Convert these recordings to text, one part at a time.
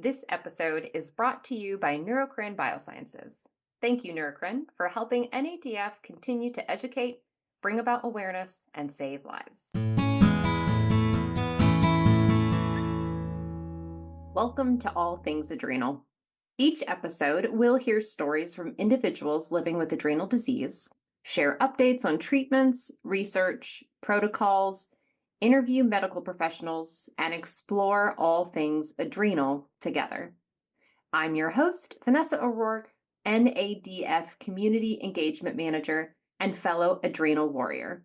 This episode is brought to you by Neurocrine Biosciences. Thank you, Neurocrine, for helping NADF continue to educate, bring about awareness, and save lives. Welcome to All Things Adrenal. Each episode, we'll hear stories from individuals living with adrenal disease, share updates on treatments, research, protocols, interview medical professionals, and explore all things adrenal together. I'm your host, Vanessa O'Rourke, NADF Community Engagement Manager and fellow adrenal warrior.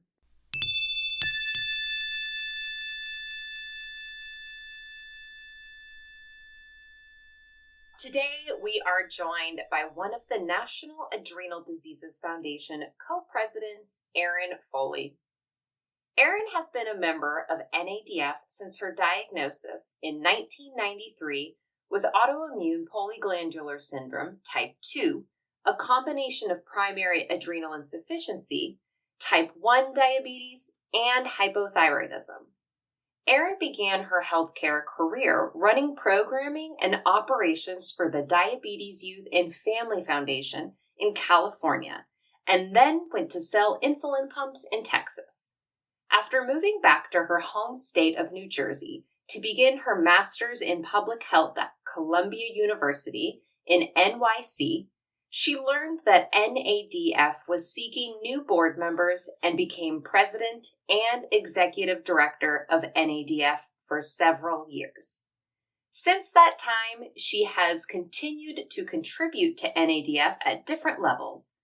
Today, we are joined by one of the National Adrenal Diseases Foundation co-presidents, Erin Foley. Erin has been a member of NADF since her diagnosis in 1993 with autoimmune polyglandular syndrome type 2, a combination of primary adrenal insufficiency, type 1 diabetes, and hypothyroidism. Erin began her healthcare career running programming and operations for the Diabetes Youth and Family Foundation in California, and then went to sell insulin pumps in Texas. After moving back to her home state of New Jersey to begin her master's in public health at Columbia University in NYC, she learned that NADF was seeking new board members and became president and executive director of NADF for several years. Since that time, she has continued to contribute to NADF at different levels.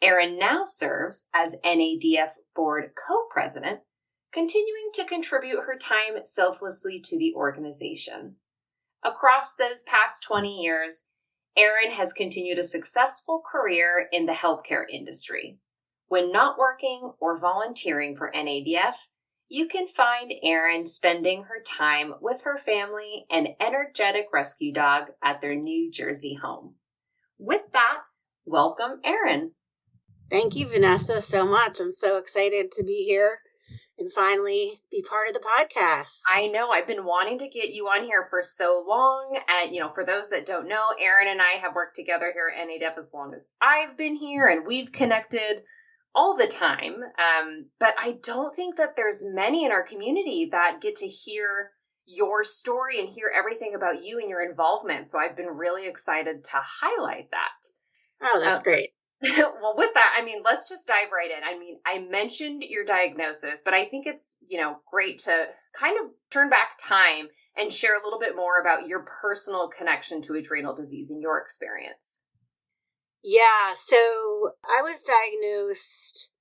Erin now serves as NADF board co-president, continuing to contribute her time selflessly to the organization. Across those past 20 years, Erin has continued a successful career in the healthcare industry. When not working or volunteering for NADF, you can find Erin spending her time with her family and energetic rescue dog at their New Jersey home. With that, welcome, Erin. Thank you, Vanessa, so much. I'm so excited to be here and finally be part of the podcast. I know, I've been wanting to get you on here for so long. And, for those that don't know, Erin and I have worked together here at NADF as long as I've been here, and we've connected all the time. But I don't think that there's many in our community that get to hear your story and hear everything about you and your involvement. So I've been really excited to highlight that. Oh, that's great. Well, with that, let's just dive right in. I mentioned your diagnosis, but I think it's, great to kind of turn back time and share a little bit more about your personal connection to adrenal disease and your experience. Yeah, so I was diagnosed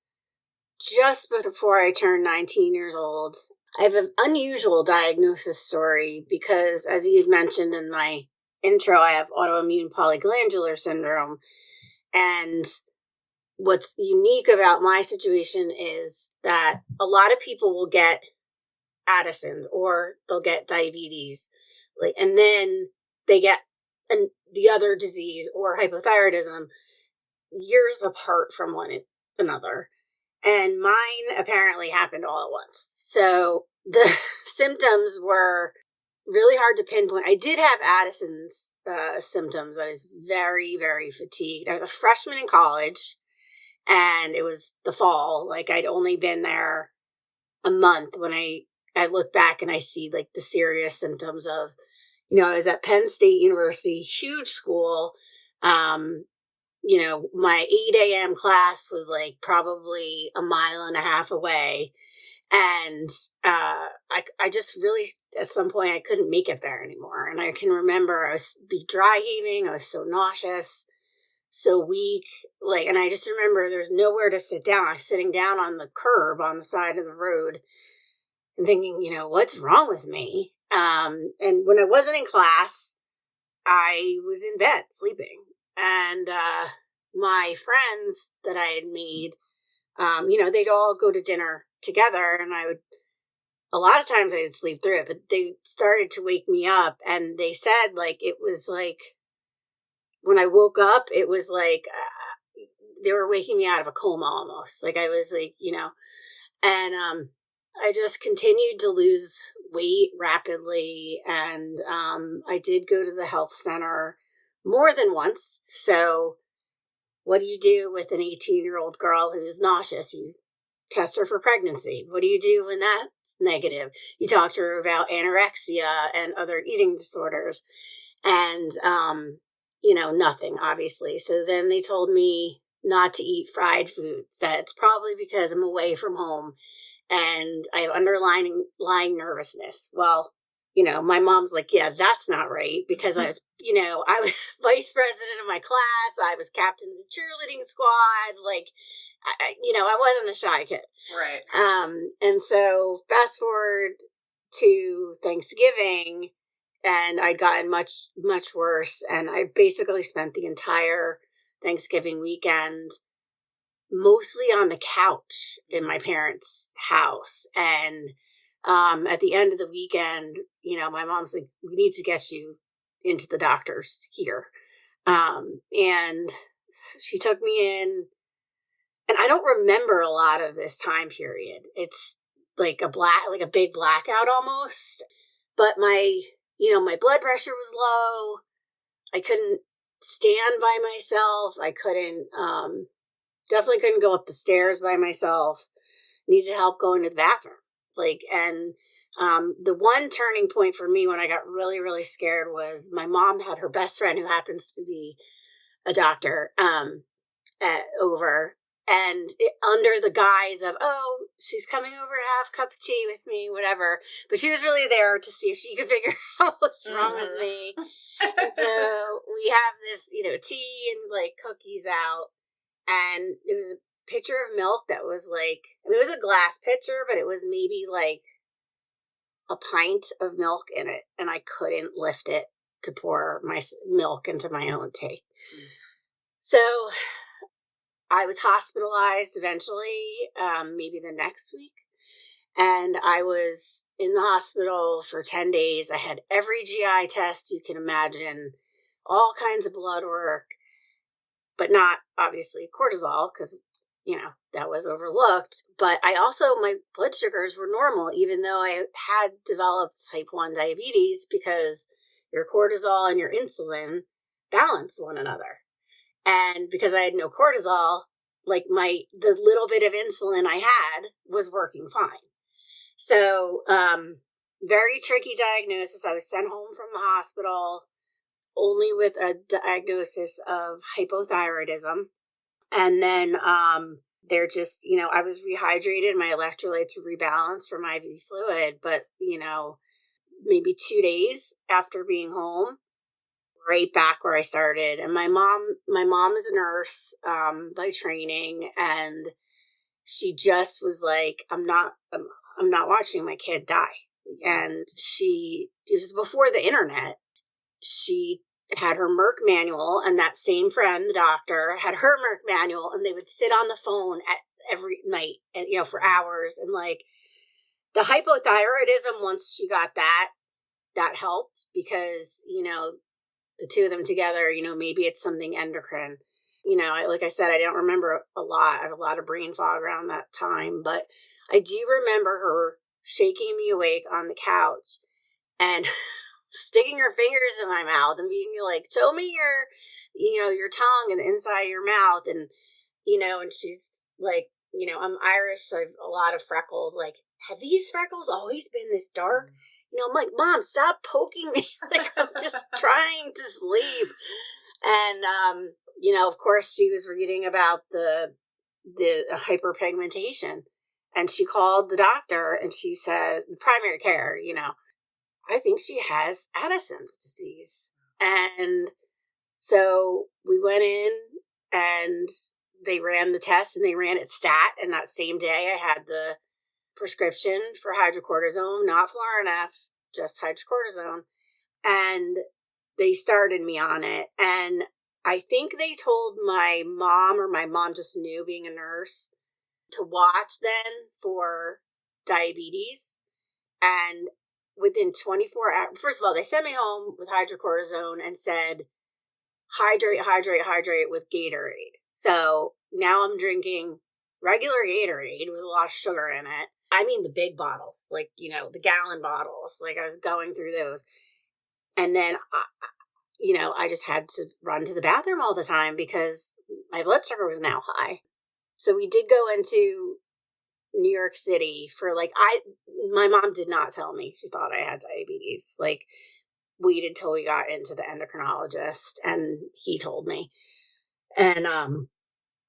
just before I turned 19 years old. I have an unusual diagnosis story because, as you had mentioned in my intro, I have autoimmune polyglandular syndrome. And what's unique about my situation is that a lot of people will get Addison's or they'll get diabetes, and then they get the other disease or hypothyroidism years apart from one another. And mine apparently happened all at once. So the symptoms were really hard to pinpoint. I did have Addison's symptoms. I was very, very fatigued. I was a freshman in college, and it was the fall. I'd only been there a month when I look back and I see the serious symptoms of, I was at Penn State University, huge school. My 8 a.m. class was probably a mile and a half away. And I just really, at some point, I couldn't make it there anymore. And I can remember I was dry heaving. I was so nauseous, so weak. And I just remember there's nowhere to sit down. I was sitting down on the curb on the side of the road and thinking, what's wrong with me? And when I wasn't in class, I was in bed sleeping. And my friends that I had made, they'd all go to dinner together, and a lot of times I'd sleep through it, but they started to wake me up, and they said it was when I woke up, it was they were waking me out of a coma almost. I was and I just continued to lose weight rapidly. And I did go to the health center more than once. So what do you do with an 18-year-old girl who's nauseous? You test her for pregnancy. What do you do when that's negative? You talk to her about anorexia and other eating disorders. And, nothing, obviously. So then they told me not to eat fried foods. That's probably because I'm away from home and I have underlying nervousness. Well, my mom's like, yeah, that's not right, because I was vice president of my class. I was captain of the cheerleading squad. Like, I wasn't a shy kid. Right. And so fast forward to Thanksgiving, and I'd gotten much, much worse. And I basically spent the entire Thanksgiving weekend mostly on the couch in my parents' house. And at the end of the weekend, my mom's like, we need to get you into the doctors here. And she took me in, and I don't remember a lot of this time period. It's like a big blackout almost. But my blood pressure was low. I couldn't stand by myself. I definitely couldn't go up the stairs by myself. Needed help going to the bathroom. The one turning point for me when I got really, really scared was my mom had her best friend, who happens to be a doctor, over. And under the guise of, oh, she's coming over to have a cup of tea with me, whatever. But she was really there to see if she could figure out what's wrong with me. And so we have this, tea and like cookies out. And it was a pitcher of milk that was like, it was a glass pitcher, but it was maybe like a pint of milk in it. And I couldn't lift it to pour my milk into my own tea. So I was hospitalized eventually, maybe the next week. And I was in the hospital for 10 days. I had every GI test you can imagine, all kinds of blood work, but not obviously cortisol, because, that was overlooked. But my blood sugars were normal, even though I had developed type 1 diabetes, because your cortisol and your insulin balance one another. And because I had no cortisol, like the little bit of insulin I had was working fine. So, very tricky diagnosis. I was sent home from the hospital only with a diagnosis of hypothyroidism. And then, they're just, I was rehydrated. My electrolytes were rebalanced from IV fluid, but, maybe 2 days after being home, right back where I started. And my mom is a nurse, by training, and she just was like, I'm not watching my kid die. And it was before the internet. She had her Merck manual, and that same friend, the doctor, had her Merck manual, and they would sit on the phone every night, and for hours. And like the hypothyroidism, once she got that helped, because the two of them together, maybe it's something endocrine. Like I said, I don't remember a lot. I have a lot of brain fog around that time, but I do remember her shaking me awake on the couch and sticking her fingers in my mouth and being like, show me your tongue and the inside of your mouth. And, and she's like, I'm Irish, so I have a lot of freckles. Like, have these freckles always been this dark? I'm like, Mom, stop poking me. Like, I'm just trying to sleep. And, of course, she was reading about the hyperpigmentation. And she called the doctor, and she said, primary care, I think she has Addison's disease. And so we went in, and they ran the test, and they ran it stat. And that same day, I had the prescription for hydrocortisone, not Florinef, just hydrocortisone. And they started me on it. And I think they told my mom, or my mom just knew, being a nurse, to watch then for diabetes. And within 24 hours, first of all, they sent me home with hydrocortisone and said, hydrate with Gatorade. So now I'm drinking regular Gatorade with a lot of sugar in it. I mean the big bottles, like, the gallon bottles. Like, I was going through those. And then, I just had to run to the bathroom all the time because my blood sugar was now high. So we did go into New York City for my mom did not tell me. She thought I had diabetes. Like, waited till we got into the endocrinologist and he told me. And,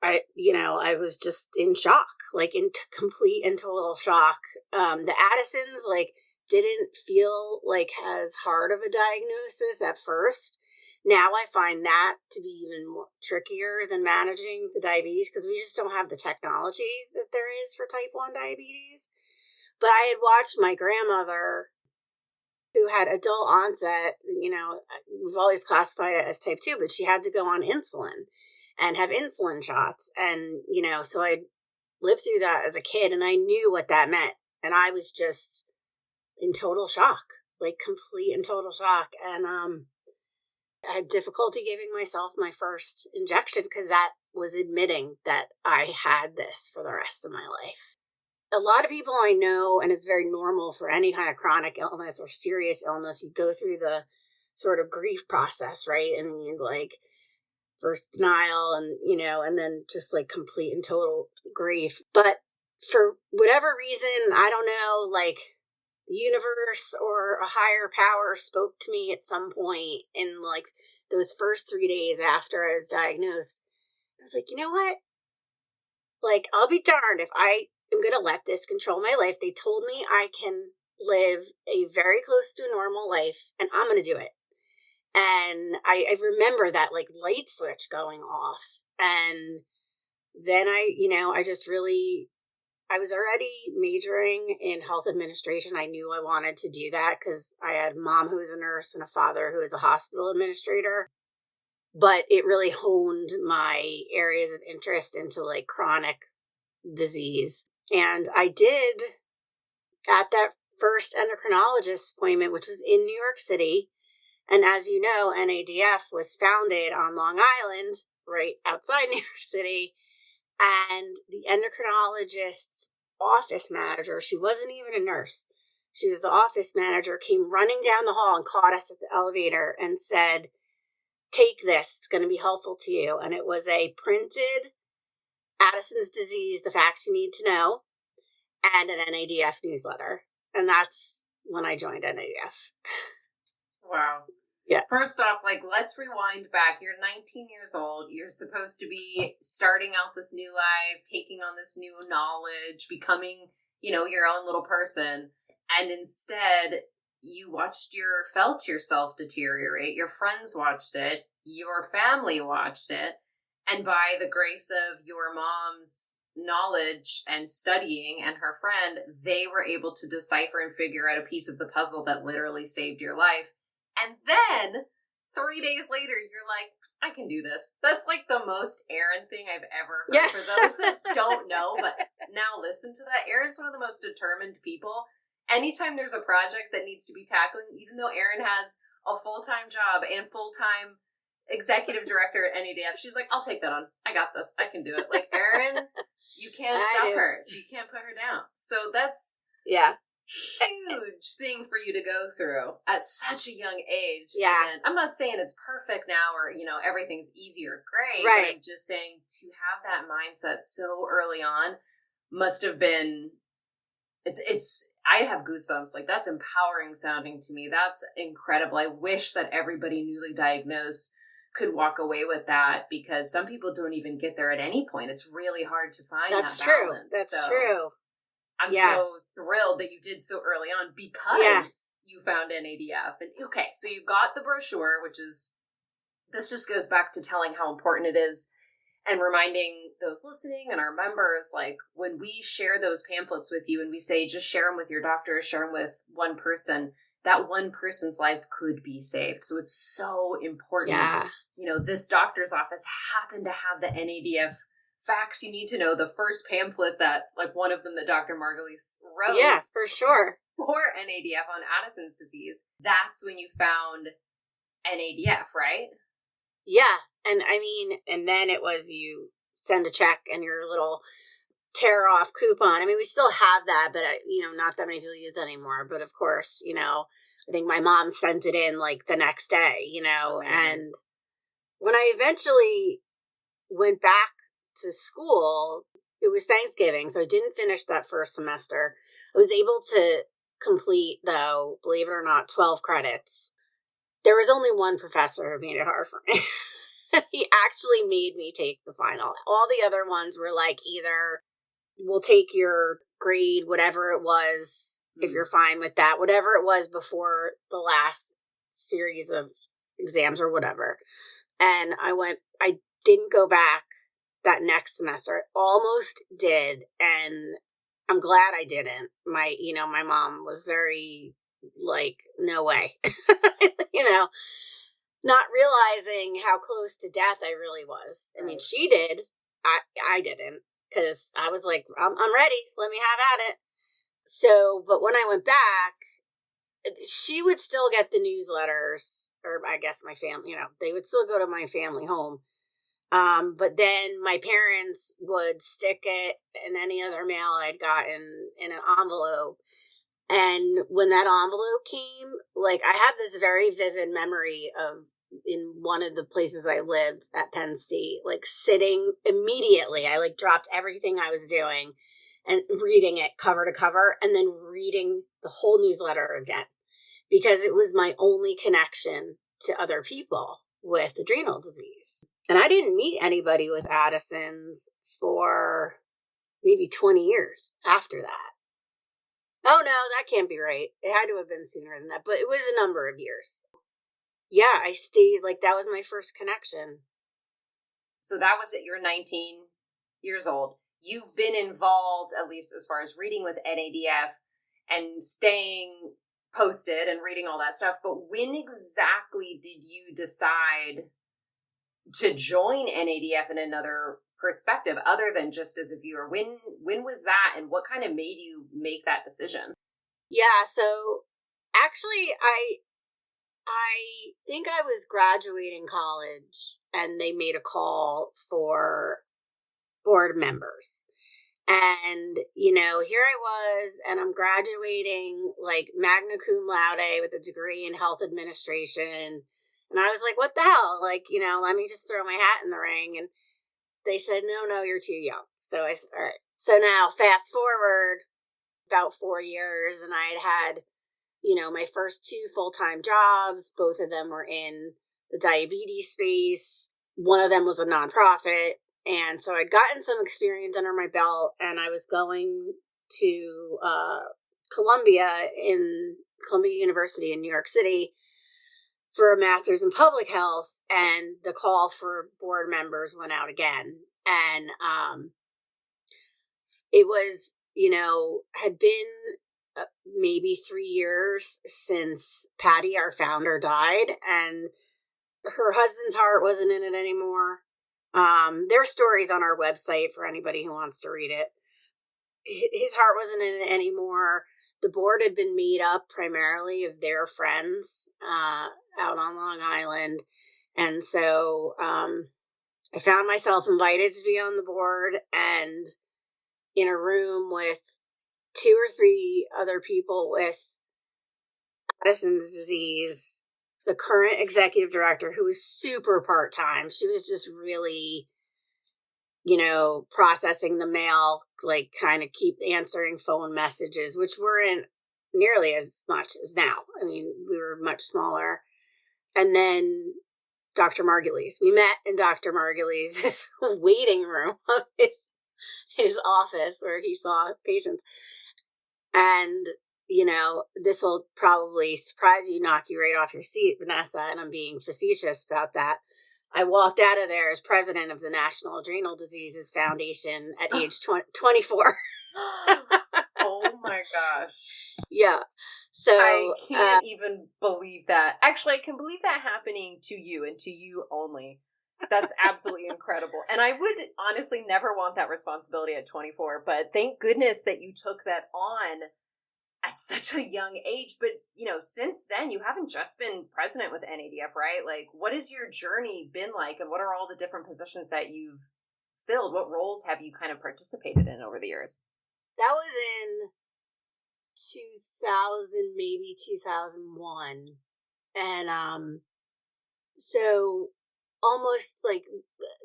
I was just in shock, like in complete and total shock. The Addisons, didn't feel like as hard of a diagnosis at first. Now I find that to be even more trickier than managing the diabetes because we just don't have the technology that there is for type 1 diabetes. But I had watched my grandmother, who had adult onset, we've always classified it as type 2, but she had to go on insulin and have insulin shots. And, so I lived through that as a kid and I knew what that meant. And I was just in total shock, like complete and total shock. And I had difficulty giving myself my first injection because that was admitting that I had this for the rest of my life. A lot of people I know, and it's very normal for any kind of chronic illness or serious illness, you go through the sort of grief process, right? And you first denial and, and then just like complete and total grief. But for whatever reason, I don't know, the universe or a higher power spoke to me at some point in those first 3 days after I was diagnosed. I was like, you know what? I'll be darned if I am going to let this control my life. They told me I can live a very close to normal life and I'm going to do it. And I remember that light switch going off. And then I was already majoring in health administration. I knew I wanted to do that because I had a mom who was a nurse and a father who was a hospital administrator. But it really honed my areas of interest into chronic disease. And I did, at that first endocrinologist appointment, which was in New York City. And as you know, NADF was founded on Long Island, right outside New York City. And the endocrinologist's office manager, she wasn't even a nurse. She was the office manager, came running down the hall and caught us at the elevator and said, take this, it's going to be helpful to you. And it was a printed Addison's disease, the facts you need to know, and an NADF newsletter. And that's when I joined NADF. Wow. Yeah. First off, let's rewind back. You're 19 years old. You're supposed to be starting out this new life, taking on this new knowledge, becoming, your own little person. And instead, you felt yourself deteriorate. Your friends watched it. Your family watched it. And by the grace of your mom's knowledge and studying and her friend, they were able to decipher and figure out a piece of the puzzle that literally saved your life. And then 3 days later, you're like, I can do this. That's the most Erin thing I've ever heard. Yeah. For those that don't know, but now listen to that. Erin's one of the most determined people. Anytime there's a project that needs to be tackling, even though Erin has a full-time job and full-time executive director at NADF, she's like, I'll take that on. I got this. I can do it. Erin, you can't stop her. You can't put her down. So that's... Yeah. Huge thing for you to go through at such a young age. Yeah. And I'm not saying it's perfect now or, everything's easy or great. Right. But I'm just saying to have that mindset so early on must have been, I have goosebumps. That's empowering sounding to me. That's incredible. I wish that everybody newly diagnosed could walk away with that because some people don't even get there at any point. It's really hard to find That's that true. balance. That's true. I'm so thrilled that you did so early on because you found NADF. And okay, so you got the brochure, this just goes back to telling how important it is and reminding those listening and our members, when we share those pamphlets with you and we say, just share them with your doctor, share them with one person, that one person's life could be saved. So it's so important. Yeah. This doctor's office happened to have the NADF facts you need to know, the first pamphlet that one of them that Dr. Margulies wrote. Yeah, for sure. For NADF on Addison's disease. That's when you found NADF, right? Yeah. And then it was you send a check and your little tear off coupon. I mean, we still have that, but not that many people use it anymore. But of course, I think my mom sent it in like the next day, Amazing. And when I eventually went back to school, it was Thanksgiving, so I didn't finish that first semester. I was able to complete, though, believe it or not, 12 credits. There was only one professor who made it hard for me. He actually made me take the final. All the other ones were like, either we'll take your grade, whatever it was, if you're fine with that, whatever it was before the last series of exams or whatever. And I didn't go back that next semester. I almost did, and I'm glad I didn't. My mom was very like, no way. Not realizing how close to death I really was. I mean, she did. I didn't, because I was like, I'm ready. So let me have at it. So, but when I went back, she would still get the newsletters, or I guess my family, they would still go to my family home. But then my parents would stick it in any other mail I'd gotten in an envelope. And when that envelope came, like, I have this very vivid memory of, in one of the places I lived at Penn State, like sitting immediately, I like dropped everything I was doing and reading it cover to cover, and then reading the whole newsletter again, because it was my only connection to other people with adrenal disease. And I didn't meet anybody with Addison's for maybe 20 years after that. Oh, no, that can't be right. It had to have been sooner than that, but it was a number of years. Yeah, I stayed, like, that was my first connection. So that was at you're 19 years old. You've been involved, at least as far as reading with NADF and staying posted and reading all that stuff. But when exactly did you decide to join NADF in another perspective, other than just as a viewer? When was that, and what kind of made you make that decision? Yeah, so actually I think I was graduating college, and they made a call for board members. And, here I was, and I'm graduating like magna cum laude with a degree in health administration. And I was like, what the hell? Like, let me just throw my hat in the ring. And they said, no, you're too young. So I said, all right. So now fast forward about 4 years, and I had my first 2 full-time jobs. Both of them were in the diabetes space. One of them was a nonprofit. And so I'd gotten some experience under my belt, and I was going to Columbia University in New York City for a master's in public health, and the call for board members went out again. And it was, had been maybe 3 years since Patty, our founder, died, and her husband's heart wasn't in it anymore. There are stories on our website for anybody who wants to read it. His heart wasn't in it anymore. The board had been made up primarily of their friends out on Long Island. And so I found myself invited to be on the board, and in a room with 2 or 3 other people with Addison's disease. The current executive director, who was super part-time, she was just really, processing the mail, like kind of keep answering phone messages, which weren't nearly as much as now. I mean, we were much smaller. And then Dr. Margulies. We met in Dr. Margulies' waiting room of his office where he saw patients. And this will probably surprise you, knock you right off your seat, Vanessa, and I'm being facetious about that. I walked out of there as president of the National Adrenal Diseases Foundation at age 24. Oh my gosh. Yeah. So I can't even believe that. Actually, I can believe that happening to you and to you only. That's absolutely incredible. And I would honestly never want that responsibility at 24, but thank goodness that you took that on at such a young age. But, since then, you haven't just been president with NADF, right? Like, what has your journey been like, and what are all the different positions that you've filled? What roles have you kind of participated in over the years? That was in 2000, maybe 2001. And so almost like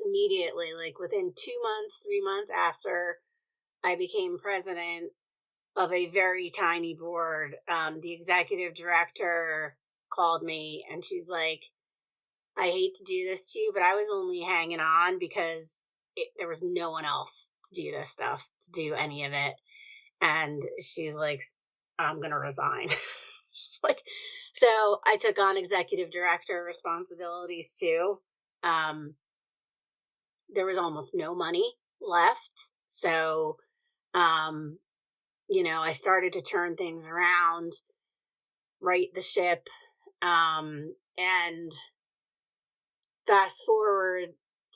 immediately, like within 2 months, 3 months after I became president of a very tiny board, the executive director called me and she's like, I hate to do this to you, but I was only hanging on because there was no one else to do this stuff, to do any of it. And she's like, I'm going to resign. She's like, so I took on executive director responsibilities too. There was almost no money left. So, I started to turn things around, right the ship, and fast forward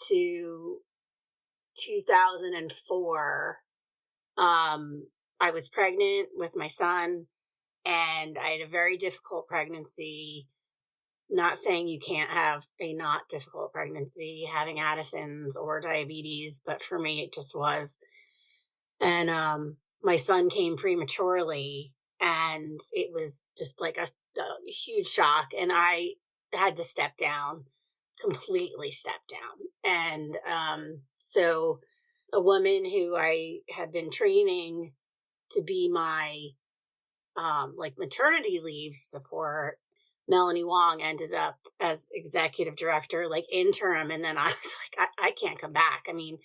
to 2004. I was pregnant with my son, and I had a very difficult pregnancy. Not saying you can't have a not difficult pregnancy, having Addison's or diabetes, but for me, it just was. And my son came prematurely, and it was just like a huge shock. And I had to step down, completely step down. And so a woman who I had been training to be my maternity leave support, Melanie Wong, ended up as executive director, like interim. And then I was like, I can't come back. I mean,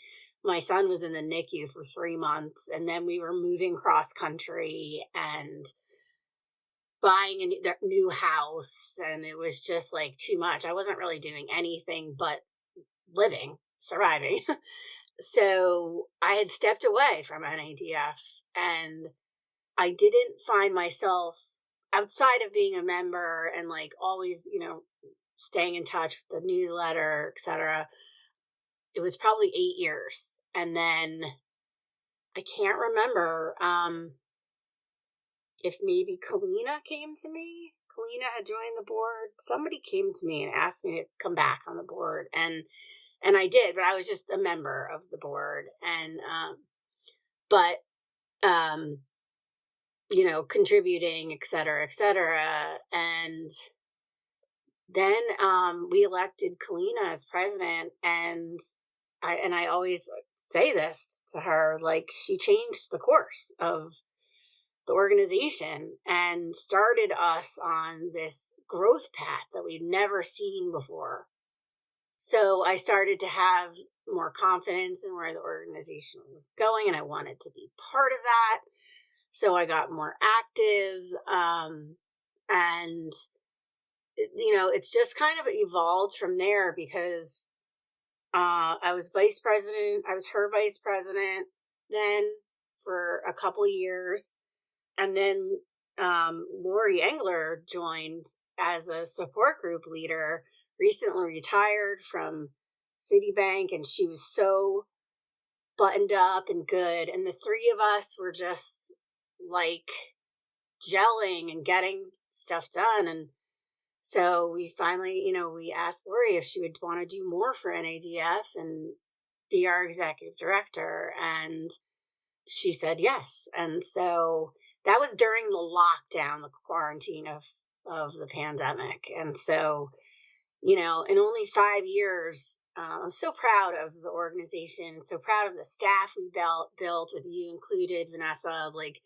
my son was in the NICU for 3 months, and then we were moving cross country and buying a new house. And it was just like too much. I wasn't really doing anything but living, surviving. So I had stepped away from NADF, and I didn't find myself outside of being a member and like always, staying in touch with the newsletter, etc. It was probably 8 years. And then I can't remember if maybe Kalina came to me. Kalina had joined the board. Somebody came to me and asked me to come back on the board. And I did, but I was just a member of the board. And, contributing, et cetera, et cetera. And then we elected Kalina as president, and I always say this to her, like, she changed the course of the organization and started us on this growth path that we'd never seen before. So I started to have more confidence in where the organization was going, and I wanted to be part of that. So I got more active, and it's just kind of evolved from there because I was vice president. I was her vice president then for a couple years. And then Lori Engler joined as a support group leader, recently retired from Citibank, and she was so buttoned up and good. And the three of us were just like gelling and getting stuff done. And so we finally, we asked Lori if she would want to do more for NADF and be our executive director. And she said yes. And so that was during the lockdown, the quarantine of the pandemic. And so, in only 5 years, I'm so proud of the organization, so proud of the staff we built with you included, Vanessa. Like,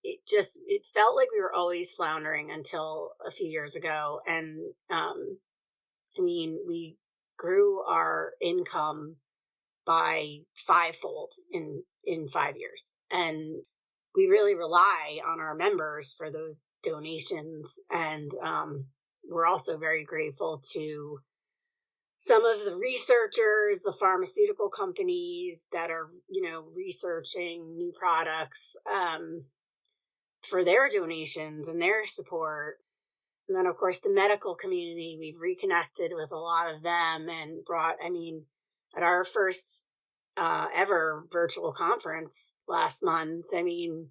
it felt like we were always floundering until a few years ago. And, we grew our income by 5-fold in 5 years. And we really rely on our members for those donations. And, we're also very grateful to some of the researchers, the pharmaceutical companies that are, researching new products, for their donations and their support. And then, of course, the medical community, we've reconnected with a lot of them and brought, at our first ever virtual conference last month, we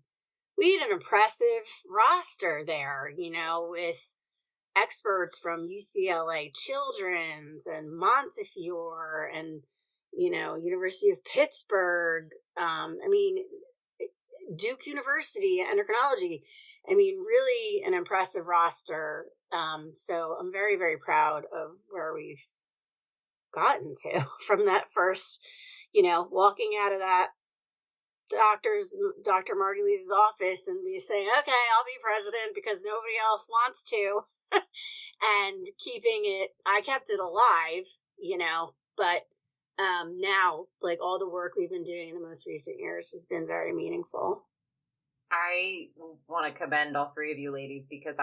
had an impressive roster there, with experts from UCLA Children's and Montefiore and, University of Pittsburgh, Duke University, endocrinology. Really an impressive roster. So I'm very, very proud of where we've gotten to from that first, walking out of that Dr. Margulies' office and be saying, okay, I'll be president because nobody else wants to. And I kept it alive, but now, like, all the work we've been doing in the most recent years has been very meaningful. I want to commend all three of you ladies because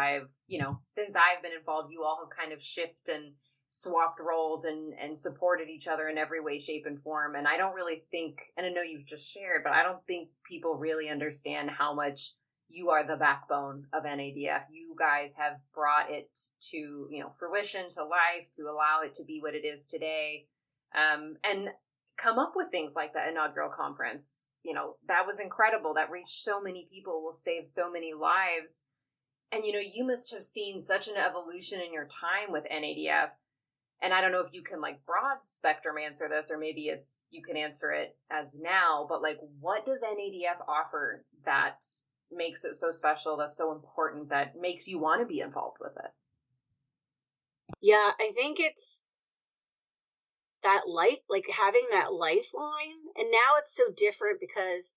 since I've been involved, you all have kind of shifted and swapped roles and supported each other in every way, shape, and form. And I don't really think, and I know you've just shared, but I don't think people really understand how much you are the backbone of NADF. You guys have brought it to, fruition, to life, to allow it to be what it is today. And come up with things like the inaugural conference. That was incredible. That reached so many people, will save so many lives. And, you must have seen such an evolution in your time with NADF. And I don't know if you can broad spectrum answer this, or maybe you can answer it as now, but what does NADF offer that makes it so special, that's so important, that makes you want to be involved with it? Yeah, I think it's that having that lifeline. And now it's so different because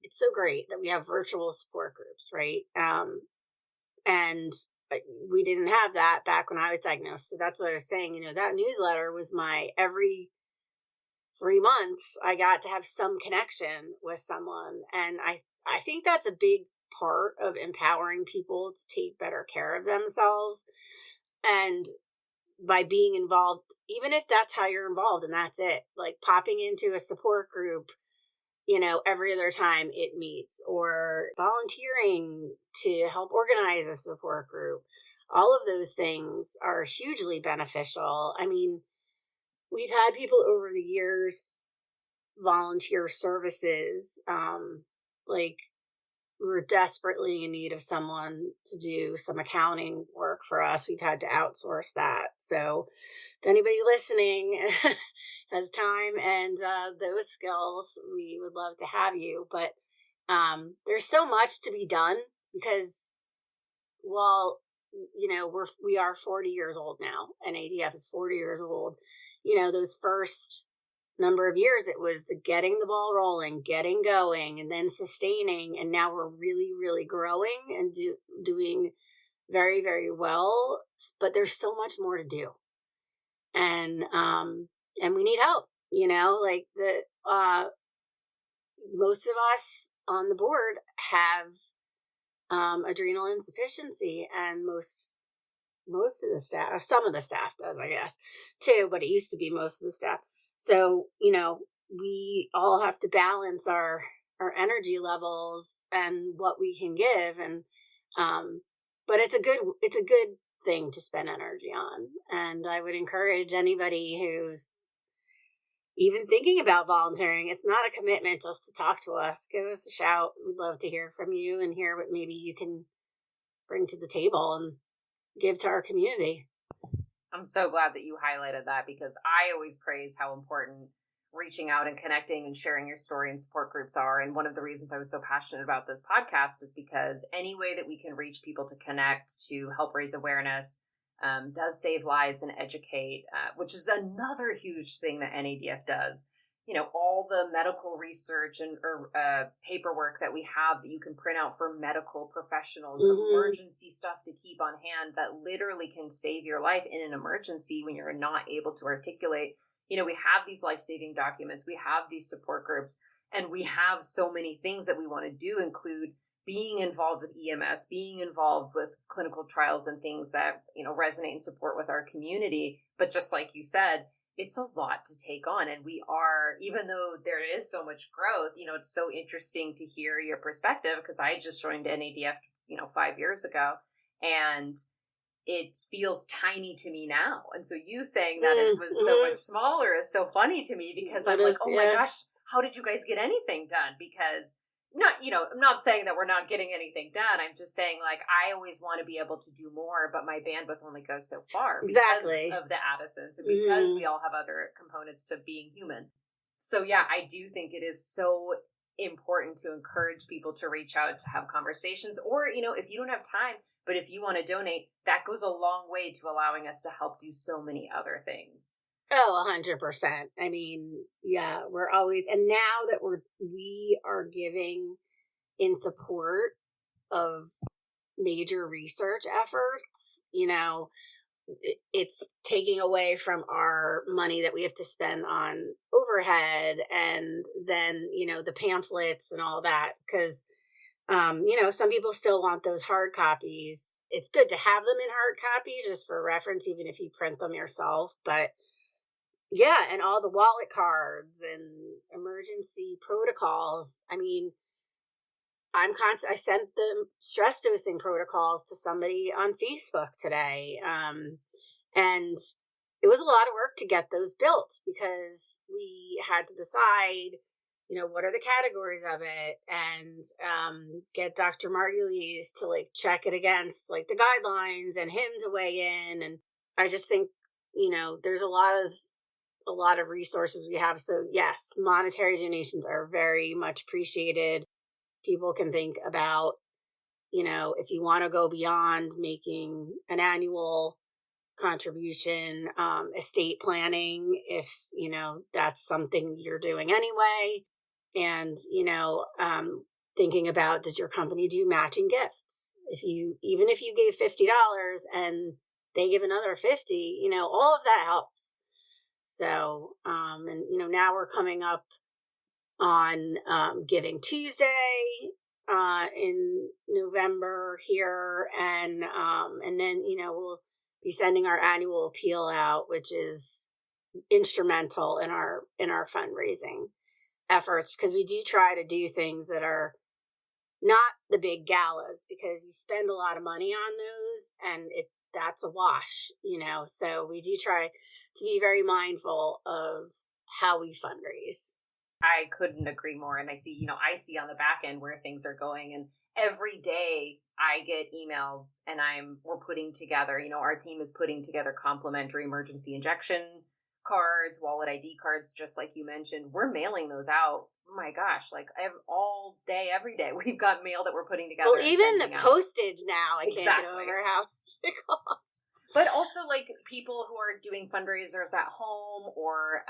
it's so great that we have virtual support groups, right? And we didn't have that back when I was diagnosed. So that's what I was saying. That newsletter was every 3 months, I got to have some connection with someone. And I think that's a big part of empowering people to take better care of themselves. And by being involved, even if that's how you're involved and that's it, popping into a support group, every other time it meets, or volunteering to help organize a support group. All of those things are hugely beneficial. We've had people over the years volunteer services, we're desperately in need of someone to do some accounting work for us. We've had to outsource that. So if anybody listening has time and those skills, we would love to have you. But there's so much to be done because, we are 40 years old now, and ADF is 40 years old. Those first number of years, it was the getting the ball rolling, getting going, and then sustaining. And now we're really, really growing and doing very, very well. But there's so much more to do. And we need help, most of us on the board have adrenal insufficiency, and most of the staff, some of the staff does, I guess, too, but it used to be most of the staff. So, we all have to balance our energy levels and what we can give. And, but it's a good thing to spend energy on. And I would encourage anybody who's even thinking about volunteering, it's not a commitment just to talk to us. Give us a shout. We'd love to hear from you and hear what maybe you can bring to the table and give to our community. I'm so glad that you highlighted that, because I always praise how important reaching out and connecting and sharing your story and support groups are. And one of the reasons I was so passionate about this podcast is because any way that we can reach people to connect, to help raise awareness, does save lives and educate, which is another huge thing that NADF does. All the medical research and paperwork that we have that you can print out for medical professionals, emergency stuff to keep on hand that literally can save your life in an emergency when you're not able to articulate. We have these life-saving documents, we have these support groups, and we have so many things that we want to do, include being involved with EMS, being involved with clinical trials and things that, resonate and support with our community. But just like you said, it's a lot to take on. And we are, even though there is so much growth, it's so interesting to hear your perspective, because I just joined NADF, 5 years ago, and it feels tiny to me now. And so you saying that it was so much smaller is so funny to me, because I'm like, oh my gosh, how did you guys get anything done? Because, I'm not saying that we're not getting anything done. I'm just saying, like, I always want to be able to do more, but my bandwidth only goes so far Exactly. because of the Addisons and because we all have other components to being human. So yeah, I do think it is so important to encourage people to reach out, to have conversations, or, if you don't have time, but if you want to donate, that goes a long way to allowing us to help do so many other things. Oh, 100%. I mean, yeah, we're always, and now that we are giving in support of major research efforts, it's taking away from our money that we have to spend on overhead and then, the pamphlets and all that. Because, some people still want those hard copies. It's good to have them in hard copy just for reference, even if you print them yourself. But yeah, and all the wallet cards and emergency protocols. I mean, I sent the stress dosing protocols to somebody on Facebook today. And it was a lot of work to get those built because we had to decide, what are the categories of it, and get Dr. Margulies to check it against the guidelines and him to weigh in. And I just think, there's a lot of resources we have. So yes, monetary donations are very much appreciated. People can think about, if you want to go beyond making an annual contribution, estate planning, if, that's something you're doing anyway. And, thinking about, does your company do matching gifts? Even if you gave $50 and they give another 50, all of that helps. So, and, now we're coming up on Giving Tuesday in November here, and then we'll be sending our annual appeal out, which is instrumental in our fundraising efforts, because we do try to do things that are not the big galas, because you spend a lot of money on those and that's a wash, so we do try to be very mindful of how we fundraise. I couldn't agree more. And I see on the back end where things are going. And every day I get emails and we're putting together, our team is putting together complimentary emergency injection cards, wallet ID cards, just like you mentioned. We're mailing those out. Oh my gosh, all day, every day, we've got mail that we're putting together. Well, even the postage now, I can't get over how much it costs. But also, people who are doing fundraisers at home or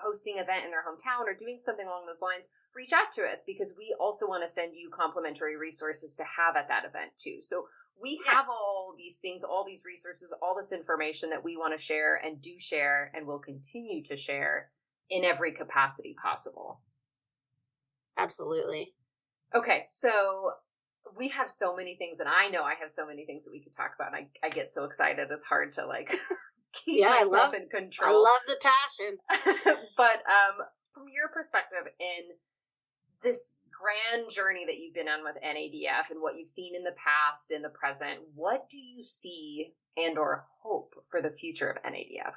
hosting an event in their hometown or doing something along those lines, reach out to us, because we also want to send you complimentary resources to have at that event too. So we have all these things, all these resources, all this information that we want to share and do share and will continue to share in every capacity possible. Absolutely. Okay, so we have so many things, and I know I have so many things that we could talk about. And I get so excited; it's hard to keep myself in control. I love the passion. But from your perspective, in this grand journey that you've been on with NADF and what you've seen in the past, in the present, what do you see and/or hope for the future of NADF?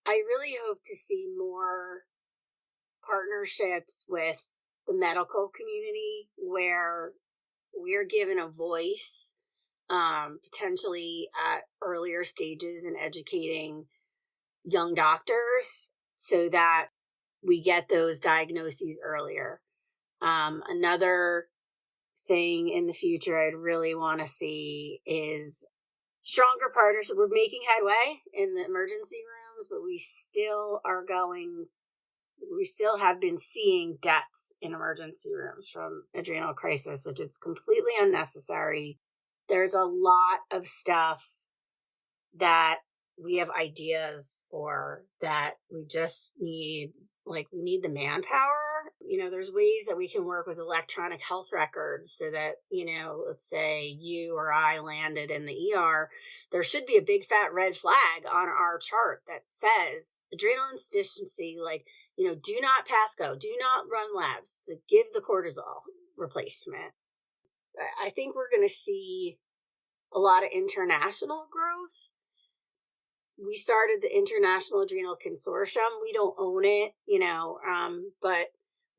I really hope to see more partnerships with the medical community where we're given a voice, potentially at earlier stages in educating young doctors so that we get those diagnoses earlier. Another thing in the future I'd really want to see is stronger partnerships. We're making headway in the emergency rooms, but we still have been seeing deaths in emergency rooms from adrenal crisis, which is completely unnecessary. There's a lot of stuff that we have ideas for that we just need, we need the manpower. There's ways that we can work with electronic health records so that, let's say you or I landed in the ER, there should be a big fat red flag on our chart that says adrenal insufficiency, do not pass go, do not run labs, to give the cortisol replacement. I think we're going to see a lot of international growth. We started the International Adrenal Consortium. We don't own it, but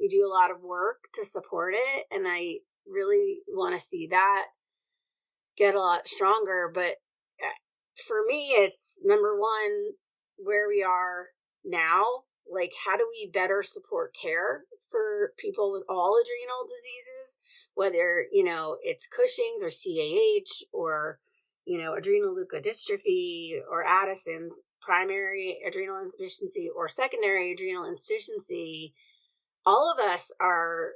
We do a lot of work to support it, and I really want to see that get a lot stronger. But for me, it's number one, where we are now. Like, how do we better support care for people with all adrenal diseases, whether, it's Cushing's or CAH or, adrenal leukodystrophy or Addison's, primary adrenal insufficiency or secondary adrenal insufficiency. All of us are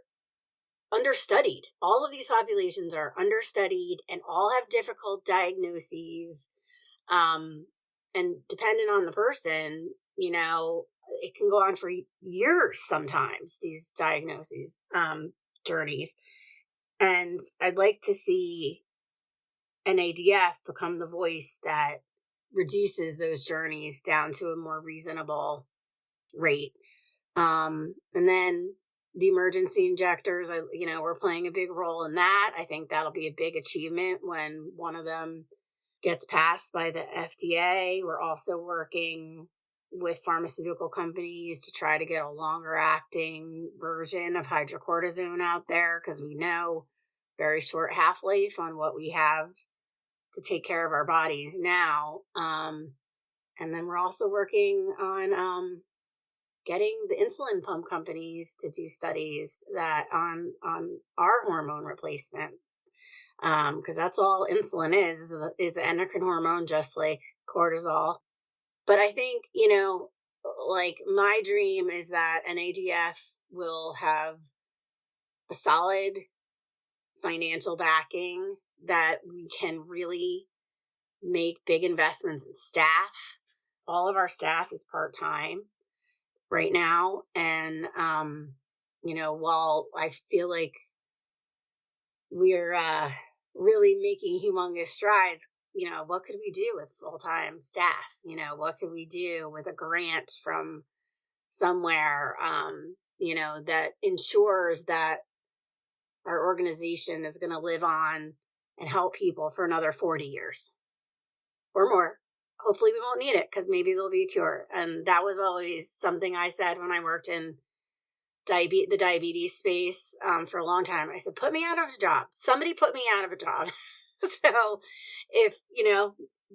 understudied. All of these populations are understudied and all have difficult diagnoses. And depending on the person, it can go on for years sometimes, these diagnoses, journeys. And I'd like to see NADF become the voice that reduces those journeys down to a more reasonable rate. And then the emergency injectors, we're playing a big role in that. I think that'll be a big achievement when one of them gets passed by the FDA. We're also working with pharmaceutical companies to try to get a longer acting version of hydrocortisone out there, because we know very short half-life on what we have to take care of our bodies now. And then we're also working on getting the insulin pump companies to do studies that on our hormone replacement. Because that's all insulin is an endocrine hormone, just like cortisol. But I think, like, my dream is that NADF will have a solid financial backing, that we can really make big investments in staff. All of our staff is part-time right now. And, while I feel like we're really making humongous strides, what could we do with full-time staff? What could we do with a grant from somewhere, that ensures that our organization is going to live on and help people for another 40 years or more. Hopefully we won't need it, because maybe there'll be a cure. And that was always something I said when I worked in the diabetes space for a long time. I said, put me out of a job. Somebody put me out of a job. So if,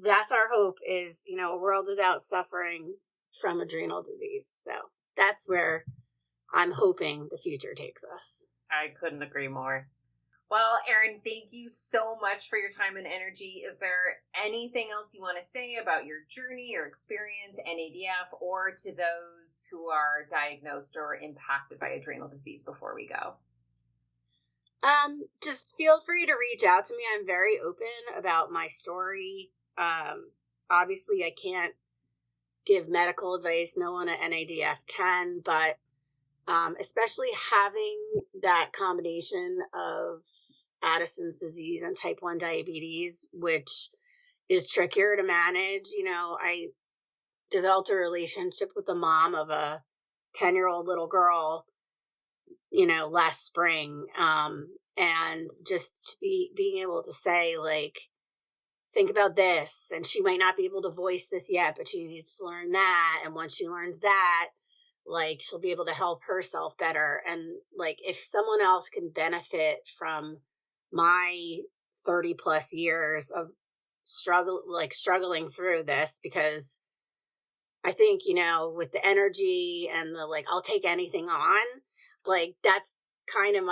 that's our hope, is, a world without suffering from adrenal disease. So that's where I'm hoping the future takes us. I couldn't agree more. Well, Erin, thank you so much for your time and energy. Is there anything else you want to say about your journey or experience, NADF, or to those who are diagnosed or impacted by adrenal disease before we go? Just feel free to reach out to me. I'm very open about my story. Obviously I can't give medical advice. No one at NADF can, but especially having that combination of Addison's disease and type 1 diabetes, which is trickier to manage. I developed a relationship with the mom of a 10-year-old little girl, last spring. And just to being able to say, like, think about this, and she might not be able to voice this yet, but she needs to learn that. And once she learns that, like, she'll be able to help herself better. And like, if someone else can benefit from my 30 plus years of struggling through this, because I think, with the energy and the, like, I'll take anything on, like, that's kind of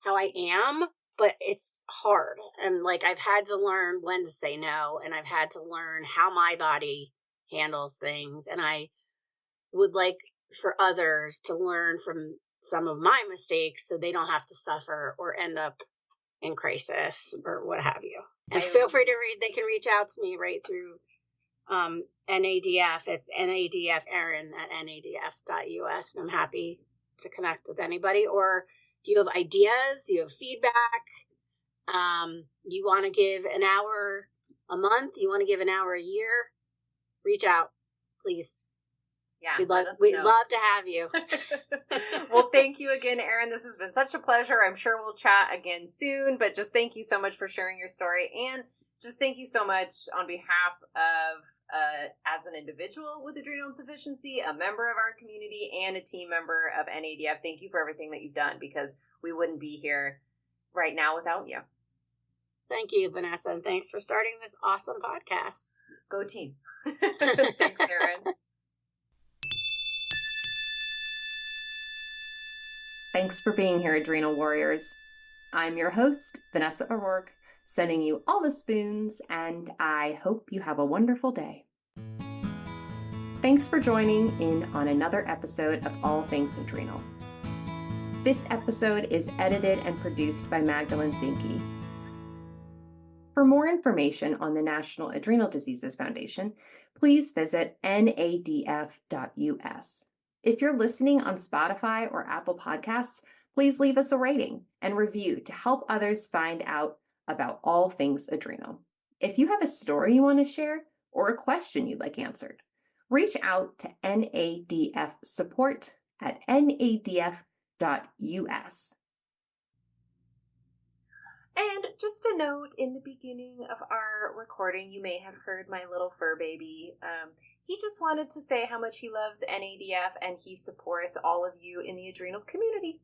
how I am, but it's hard. And like, I've had to learn when to say no, and I've had to learn how my body handles things. And I would like for others to learn from some of my mistakes, so they don't have to suffer or end up in crisis or what have you. And feel free to they can reach out to me right through NADF. It's NADF Erin at nadf.us. And I'm happy to connect with anybody. Or if you have ideas, you have feedback, you want to give an hour a month, you want to give an hour a year, reach out, please. Yeah, we'd love to have you. Well, thank you again, Erin. This has been such a pleasure. I'm sure we'll chat again soon, but just thank you so much for sharing your story. And just thank you so much on behalf of as an individual with adrenal insufficiency, a member of our community, and a team member of NADF. Thank you for everything that you've done, because we wouldn't be here right now without you. Thank you, Vanessa, and thanks for starting this awesome podcast. Go team. Thanks, Erin. Thanks for being here, Adrenal Warriors. I'm your host, Vanessa O'Rourke, sending you all the spoons, and I hope you have a wonderful day. Thanks for joining in on another episode of All Things Adrenal. This episode is edited and produced by Magdalene Zinke. For more information on the National Adrenal Diseases Foundation, please visit nadf.us. If you're listening on Spotify or Apple Podcasts, please leave us a rating and review to help others find out about all things adrenal. If you have a story you want to share or a question you'd like answered, reach out to NADF support at nadf.us. And just a note, in the beginning of our recording, you may have heard my little fur baby. He just wanted to say how much he loves NADF and he supports all of you in the adrenal community.